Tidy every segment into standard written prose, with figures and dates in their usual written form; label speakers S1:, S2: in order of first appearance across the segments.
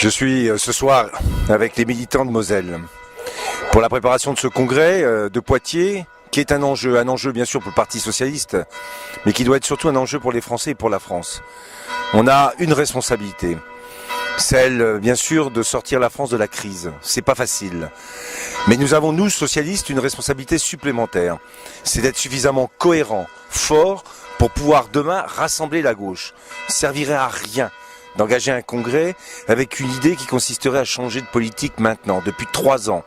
S1: Je suis ce soir avec les militants de Moselle pour la préparation de ce congrès de Poitiers, qui est un enjeu bien sûr pour le Parti Socialiste, mais qui doit être surtout un enjeu pour les Français et pour la France. On a une responsabilité, celle bien sûr de sortir la France de la crise. C'est pas facile. Mais nous avons, nous, socialistes, une responsabilité supplémentaire. C'est d'être suffisamment cohérents, forts, pour pouvoir demain rassembler la gauche. Il ne servirait à rien d'engager un congrès avec une idée qui consisterait à changer de politique maintenant, depuis 3 ans,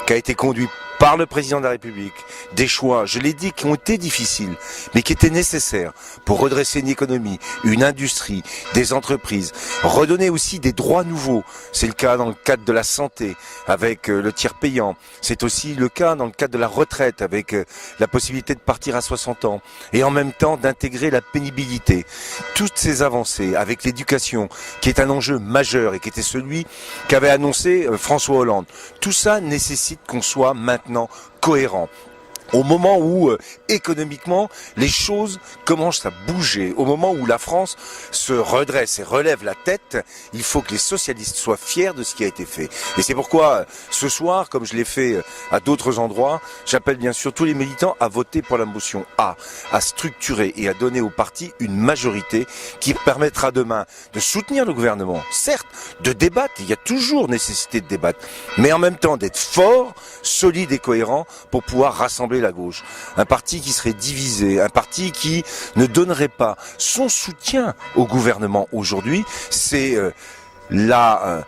S1: qui a été conduit par le président de la République, des choix, je l'ai dit, qui ont été difficiles, mais qui étaient nécessaires pour redresser une économie, une industrie, des entreprises, redonner aussi des droits nouveaux. C'est le cas dans le cadre de la santé, avec le tiers payant. C'est aussi le cas dans le cadre de la retraite, avec la possibilité de partir à 60 ans, et en même temps d'intégrer la pénibilité. Toutes ces avancées, avec l'éducation, qui est un enjeu majeur et qui était celui qu'avait annoncé François Hollande. Tout ça nécessite qu'on soit maintenant cohérent. Au moment où, économiquement, les choses commencent à bouger, au moment où la France se redresse et relève la tête, il faut que les socialistes soient fiers de ce qui a été fait. Et c'est pourquoi, ce soir, comme je l'ai fait à d'autres endroits, j'appelle bien sûr tous les militants à voter pour la motion A, à structurer et à donner au parti une majorité qui permettra demain de soutenir le gouvernement, certes, de débattre, il y a toujours nécessité de débattre, mais en même temps d'être fort, solide et cohérent pour pouvoir rassembler la gauche. Un parti qui serait divisé, un parti qui ne donnerait pas son soutien au gouvernement aujourd'hui, c'est la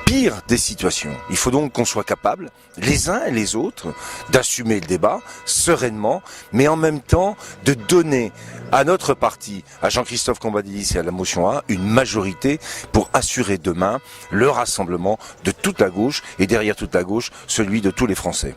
S1: pire des situations. Il faut donc qu'on soit capable, les uns et les autres, d'assumer le débat sereinement, mais en même temps de donner à notre parti, à Jean-Christophe Cambadélis et à la motion A, une majorité pour assurer demain le rassemblement de toute la gauche et derrière toute la gauche, celui de tous les Français.